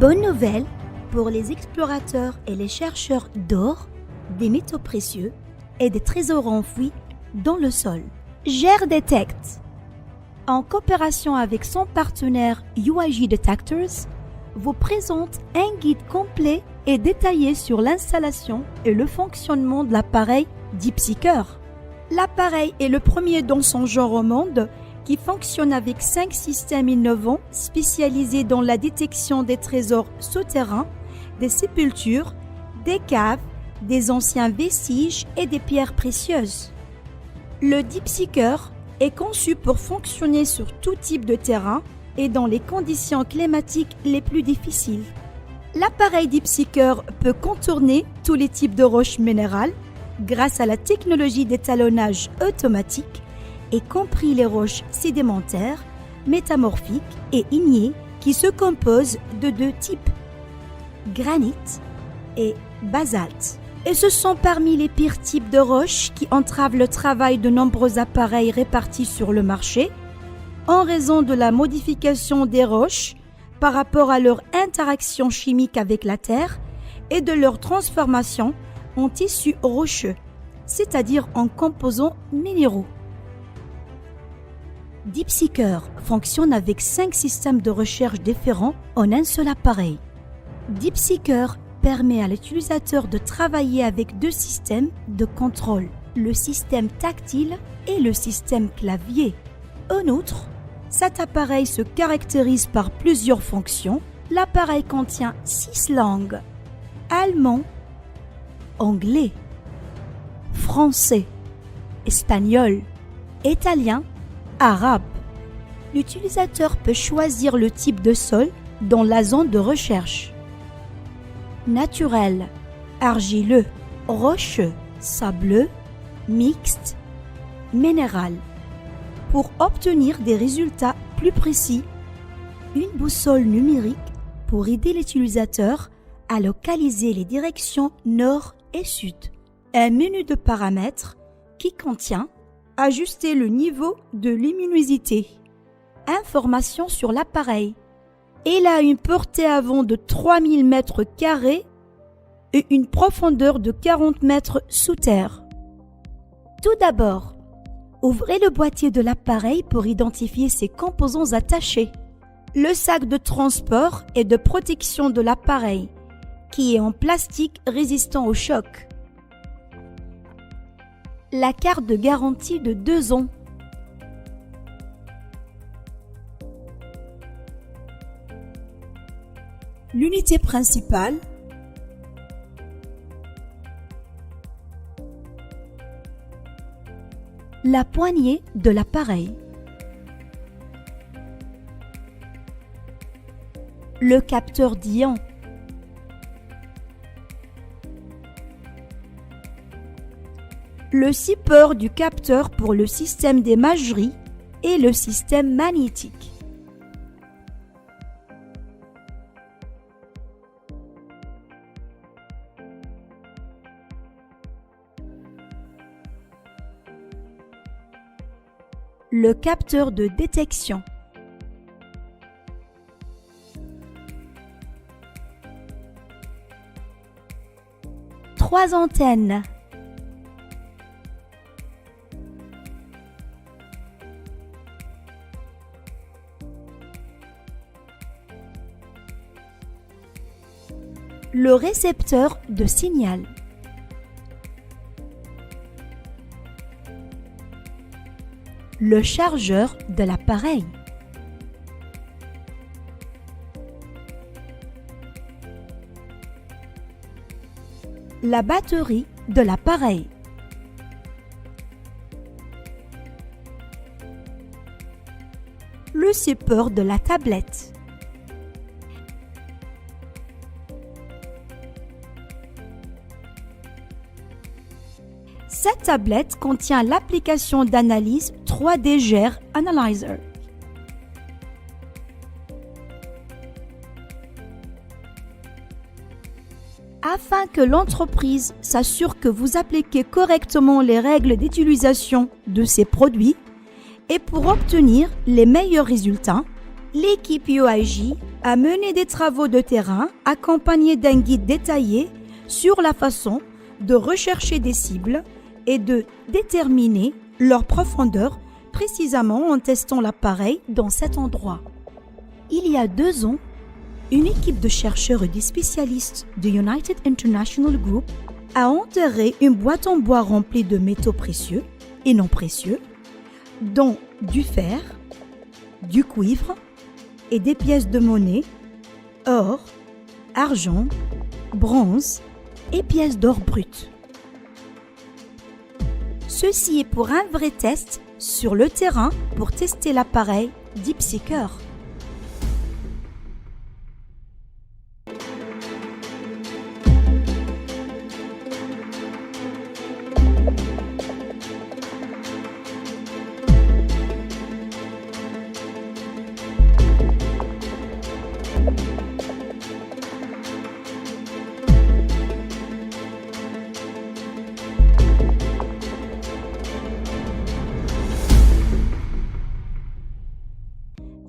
Bonne nouvelle pour les explorateurs et les chercheurs d'or, des métaux précieux et des trésors enfouis dans le sol. GeoDetect, en coopération avec son partenaire UIG Detectors, vous présente un guide complet et détaillé sur l'installation et le fonctionnement de l'appareil DeepSeeker. L'appareil est le premier dans son genre au monde qui fonctionne avec 5 systèmes innovants spécialisés dans la détection des trésors souterrains, des sépultures, des caves, des anciens vestiges et des pierres précieuses. Le DeepSeeker est conçu pour fonctionner sur tout type de terrain et dans les conditions climatiques les plus difficiles. L'appareil DeepSeeker peut contourner tous les types de roches minérales grâce à la technologie d'étalonnage automatique, y compris les roches sédimentaires, métamorphiques et ignées qui se composent de 2 types, granit et basalte. Et ce sont parmi les pires types de roches qui entravent le travail de nombreux appareils répartis sur le marché en raison de la modification des roches par rapport à leur interaction chimique avec la terre et de leur transformation en tissus rocheux, c'est-à-dire en composants minéraux. DeepSeeker fonctionne avec 5 systèmes de recherche différents en un seul appareil. DeepSeeker permet à l'utilisateur de travailler avec 2 systèmes de contrôle, le système tactile et le système clavier. En outre, cet appareil se caractérise par plusieurs fonctions. L'appareil contient 6 langues: allemand, anglais, français, espagnol, italien, arabe. L'utilisateur peut choisir le type de sol dans la zone de recherche: naturel, argileux, rocheux, sableux, mixte, minéral. Pour obtenir des résultats plus précis, une boussole numérique pour aider l'utilisateur à localiser les directions nord et sud. Un menu de paramètres qui contient ajuster le niveau de luminosité, informations sur l'appareil. Il a une portée avant de 3000 mètres carrés et une profondeur de 40 mètres sous terre. Tout d'abord, ouvrez le boîtier de l'appareil pour identifier ses composants attachés. Le sac de transport et de protection de l'appareil, qui est en plastique résistant au choc. La carte de garantie de 2 ans. L'unité principale. La poignée de l'appareil. Le capteur d'ion. Le support du capteur pour le système d'imagerie et le système magnétique. Le capteur de détection. Trois antennes. Le récepteur de signal. Le chargeur de l'appareil. La batterie de l'appareil. Le support de la tablette. Cette tablette contient l'application d'analyse 3D GER Analyzer. Afin que l'entreprise s'assure que vous appliquez correctement les règles d'utilisation de ces produits et pour obtenir les meilleurs résultats, l'équipe UIG à mener des travaux de terrain accompagnés d'un guide détaillé sur la façon de rechercher des cibles et de déterminer leur profondeur précisément en testant l'appareil dans cet endroit. Il y a 2 ans, une équipe de chercheurs et de spécialistes de United International Group a enterré une boîte en bois remplie de métaux précieux et non précieux, dont du fer, du cuivre et des pièces de monnaie, or, argent, bronze et pièces d'or brut. Ceci est pour un vrai test sur le terrain pour tester l'appareil DeepSeeker.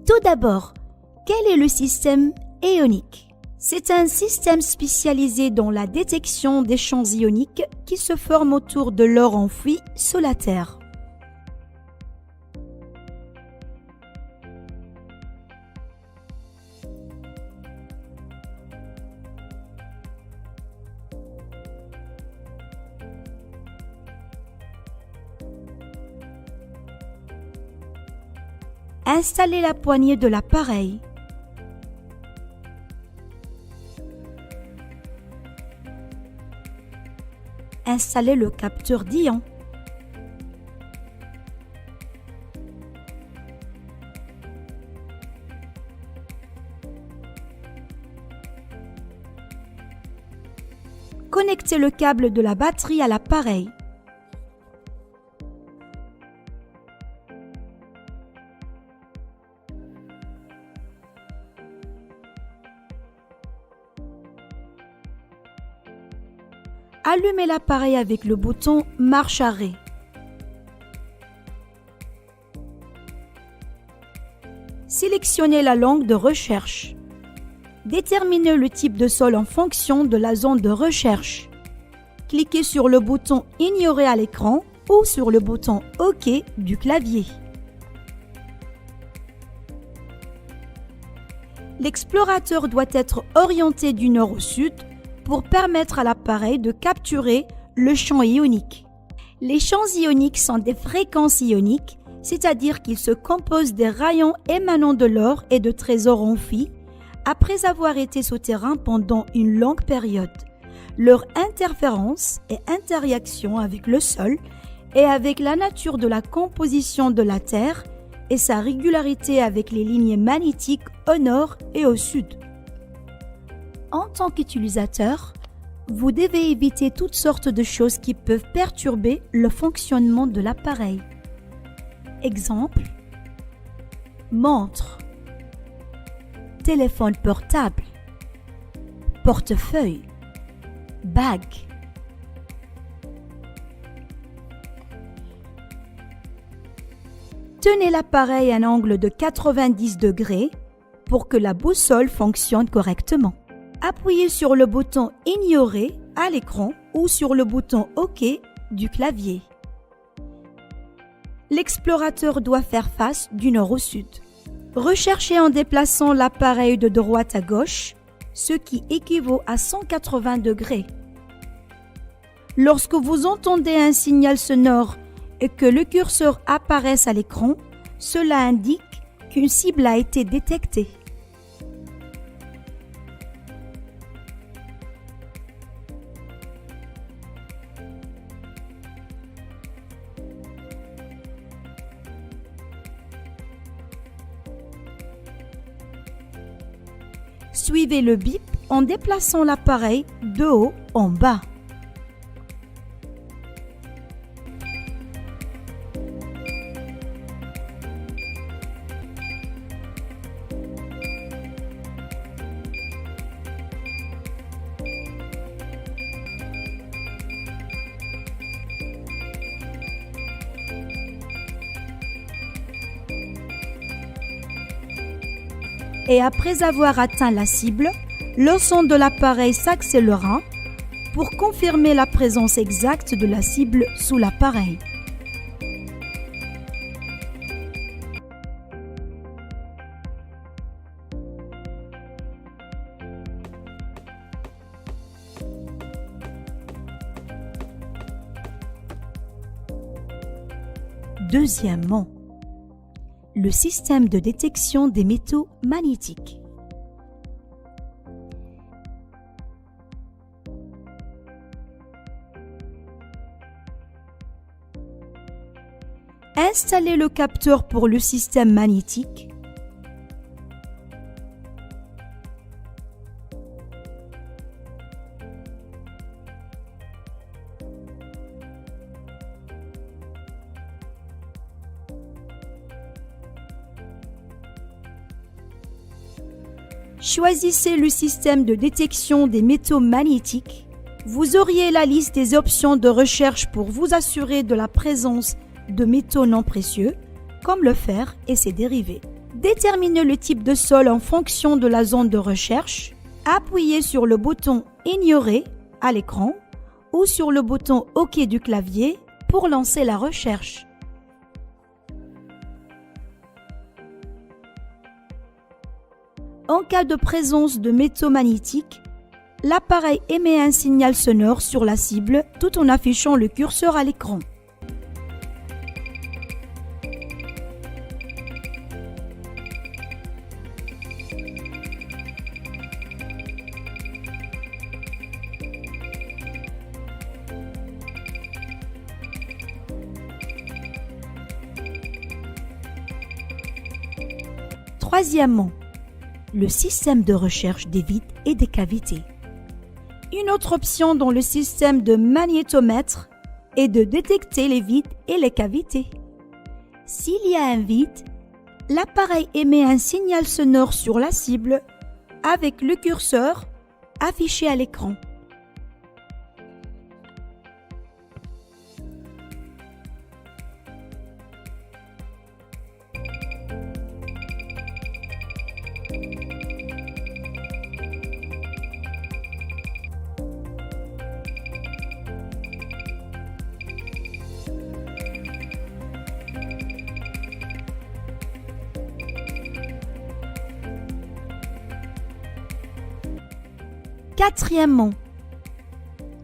Tout d'abord, quel est le système ionique? C'est un système spécialisé dans la détection des champs ioniques qui se forment autour de l'or enfoui sous la Terre. Installez la poignée de l'appareil. Installez le capteur d'ion. Connectez le câble de la batterie à l'appareil. Allumez l'appareil avec le bouton marche arrêt. Sélectionnez la langue de recherche. Déterminez le type de sol en fonction de la zone de recherche. Cliquez sur le bouton Ignorer à l'écran ou sur le bouton OK du clavier. L'explorateur doit être orienté du nord au sud pour permettre à l'appareil de capturer le champ ionique. Les champs ioniques sont des fréquences ioniques, c'est-à-dire qu'ils se composent des rayons émanant de l'or et de trésors enfouis après avoir été souterrains pendant une longue période. Leur interférence et interaction avec le sol et avec la nature de la composition de la Terre et sa régularité avec les lignes magnétiques au nord et au sud. En tant qu'utilisateur, vous devez éviter toutes sortes de choses qui peuvent perturber le fonctionnement de l'appareil. Exemple, montre, téléphone portable, portefeuille, bague. Tenez l'appareil à un angle de 90 degrés pour que la boussole fonctionne correctement. Appuyez sur le bouton Ignorer à l'écran ou sur le bouton OK du clavier. L'explorateur doit faire face du nord au sud. Recherchez en déplaçant l'appareil de droite à gauche, ce qui équivaut à 180 degrés. Lorsque vous entendez un signal sonore et que le curseur apparaisse à l'écran, cela indique qu'une cible a été détectée. Suivez le bip en déplaçant l'appareil de haut en bas. et après avoir atteint la cible, le son de l'appareil s'accélérera pour confirmer la présence exacte de la cible sous l'appareil. Deuxièmement, le système de détection des métaux magnétiques. Installez le capteur pour le système magnétique. Choisissez le système de détection des métaux magnétiques. Vous auriez la liste des options de recherche pour vous assurer de la présence de métaux non précieux, comme le fer et ses dérivés. Déterminez le type de sol en fonction de la zone de recherche. Appuyez sur le bouton « Ignorer » à l'écran ou sur le bouton « OK » du clavier pour lancer la recherche. En cas de présence de métaux magnétiques, l'appareil émet un signal sonore sur la cible tout en affichant le curseur à l'écran. Troisièmement, le système de recherche des vides et des cavités. Une autre option dans le système de magnétomètre est de détecter les vides et les cavités. S'il y a un vide, l'appareil émet un signal sonore sur la cible avec le curseur affiché à l'écran. Quatrièmement,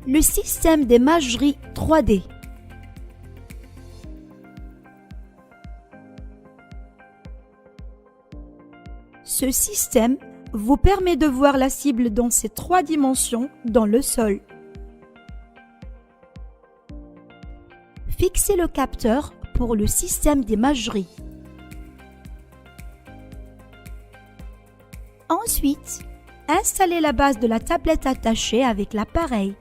le système d'imagerie 3D. Ce système vous permet de voir la cible dans ses 3 dimensions dans le sol. Fixez le capteur pour le système d'imagerie. Ensuite, installez la base de la tablette attachée avec l'appareil.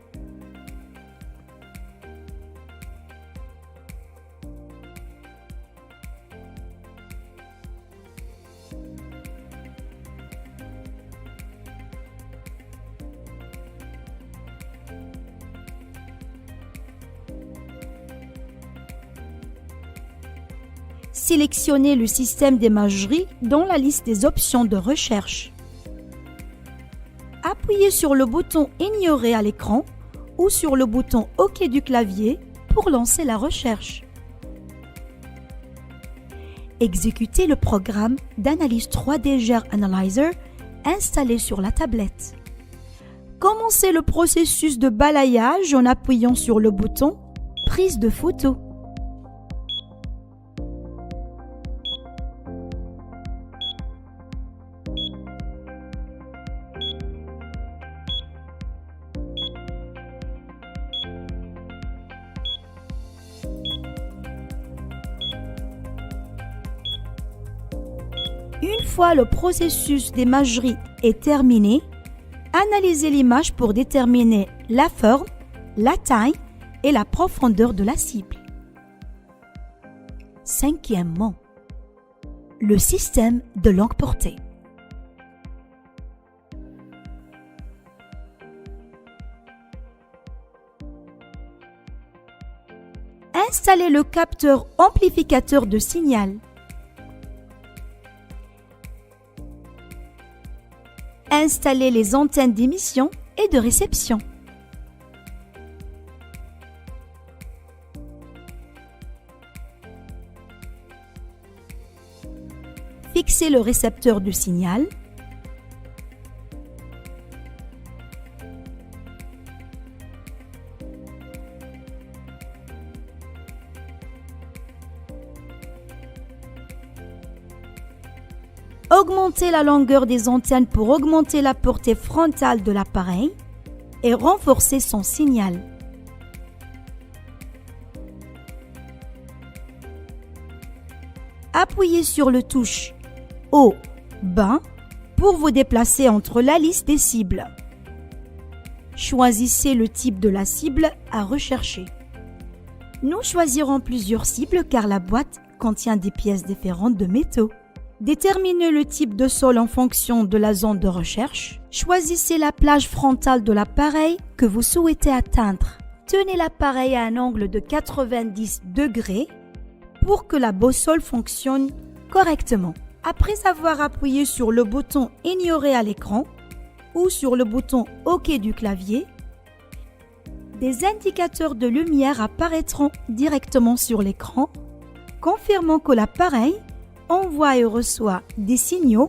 Sélectionnez le système d'imagerie dans la liste des options de recherche. Appuyez sur le bouton « Ignorer » à l'écran ou sur le bouton « OK » du clavier pour lancer la recherche. Exécutez le programme d'analyse 3D GER Analyzer installé sur la tablette. Commencez le processus de balayage en appuyant sur le bouton « Prise de photo ». Une fois le processus d'imagerie est terminé, analysez l'image pour déterminer la forme, la taille et la profondeur de la cible. Cinquièmement, le système de longue portée. Installez le capteur amplificateur de signal. Installez les antennes d'émission et de réception. Fixez le récepteur du signal. Augmentez la longueur des antennes pour augmenter la portée frontale de l'appareil et renforcer son signal. Appuyez sur le touche haut, bas pour vous déplacer entre la liste des cibles. Choisissez le type de la cible à rechercher. Nous choisirons plusieurs cibles car la boîte contient des pièces différentes de métaux. Déterminez le type de sol en fonction de la zone de recherche. Choisissez la plage frontale de l'appareil que vous souhaitez atteindre. Tenez l'appareil à un angle de 90 degrés pour que la boussole fonctionne correctement. Après avoir appuyé sur le bouton « Ignorer » à l'écran ou sur le bouton « OK » du clavier, des indicateurs de lumière apparaîtront directement sur l'écran, confirmant que l'appareil envoie et reçoit des signaux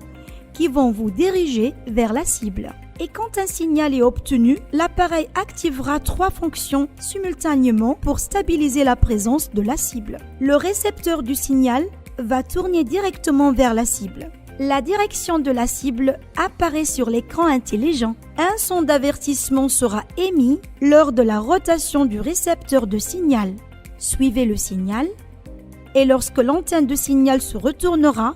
qui vont vous diriger vers la cible. Et quand un signal est obtenu, l'appareil activera 3 fonctions simultanément pour stabiliser la présence de la cible. Le récepteur du signal va tourner directement vers la cible. La direction de la cible apparaît sur l'écran intelligent. Un son d'avertissement sera émis lors de la rotation du récepteur de signal. Suivez le signal et lorsque l'antenne de signal se retournera,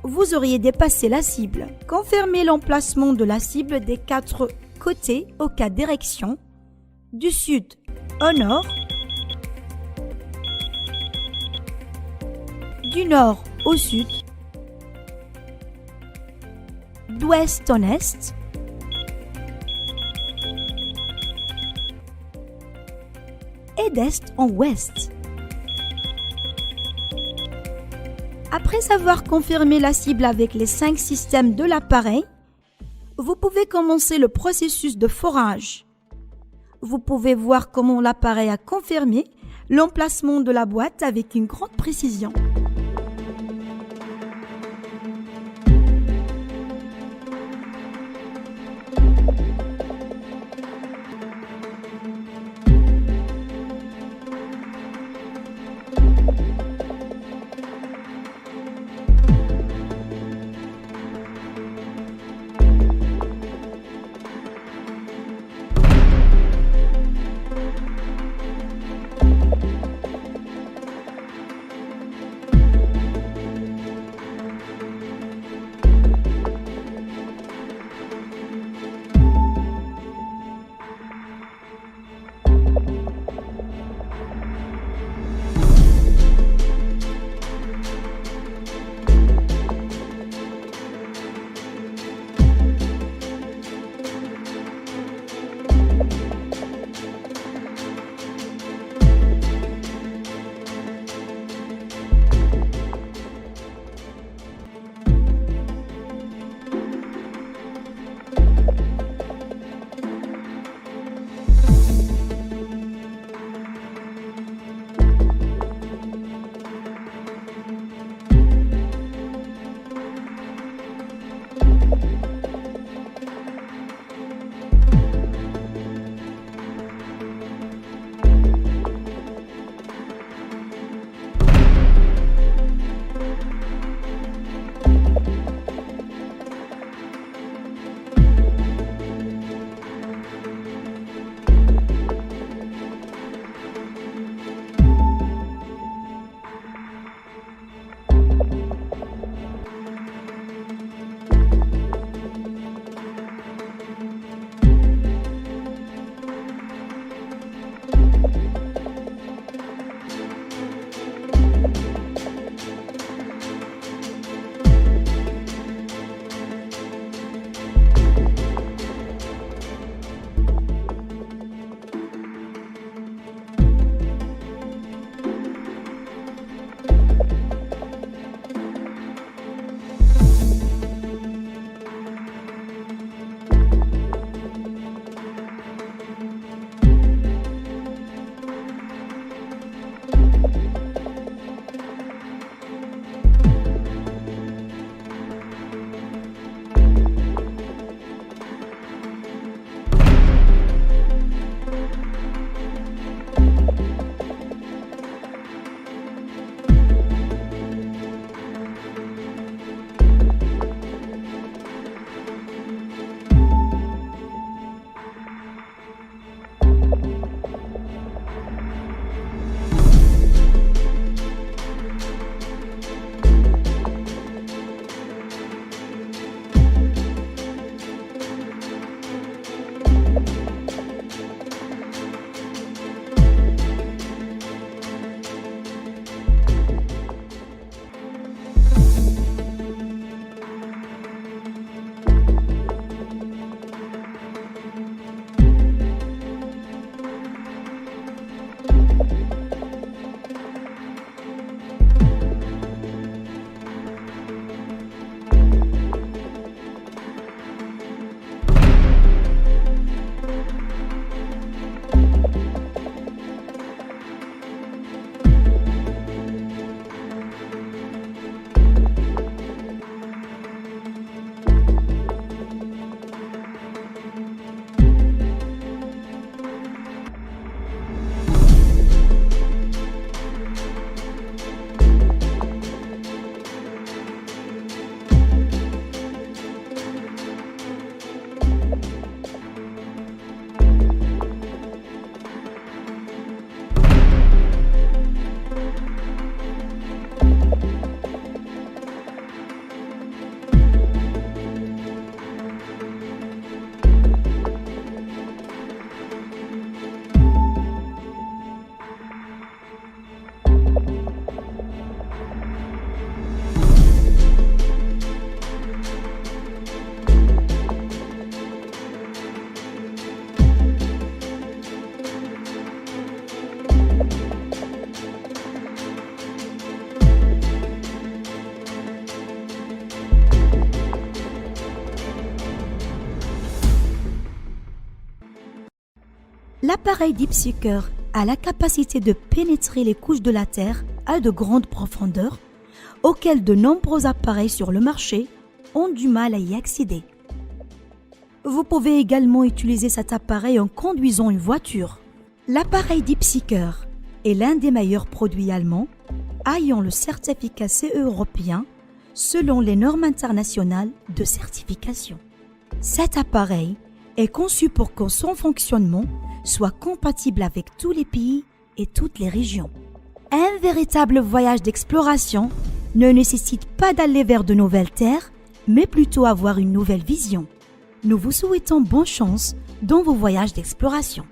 vous auriez dépassé la cible. Confirmez l'emplacement de la cible des 4 côtés aux 4 directions, du sud au nord, du nord au sud, d'ouest en est, et d'est en ouest. Après avoir confirmé la cible avec les 5 systèmes de l'appareil, vous pouvez commencer le processus de forage. Vous pouvez voir comment l'appareil a confirmé l'emplacement de la boîte avec une grande précision. L'appareil Deep Seeker a la capacité de pénétrer les couches de la Terre à de grandes profondeurs, auxquelles de nombreux appareils sur le marché ont du mal à y accéder. Vous pouvez également utiliser cet appareil en conduisant une voiture. L'appareil Deep Seeker est l'un des meilleurs produits allemands ayant le certificat CE européen selon les normes internationales de certification. Cet appareil est conçu pour que son fonctionnement soit compatible avec tous les pays et toutes les régions. Un véritable voyage d'exploration ne nécessite pas d'aller vers de nouvelles terres, mais plutôt avoir une nouvelle vision. Nous vous souhaitons bonne chance dans vos voyages d'exploration.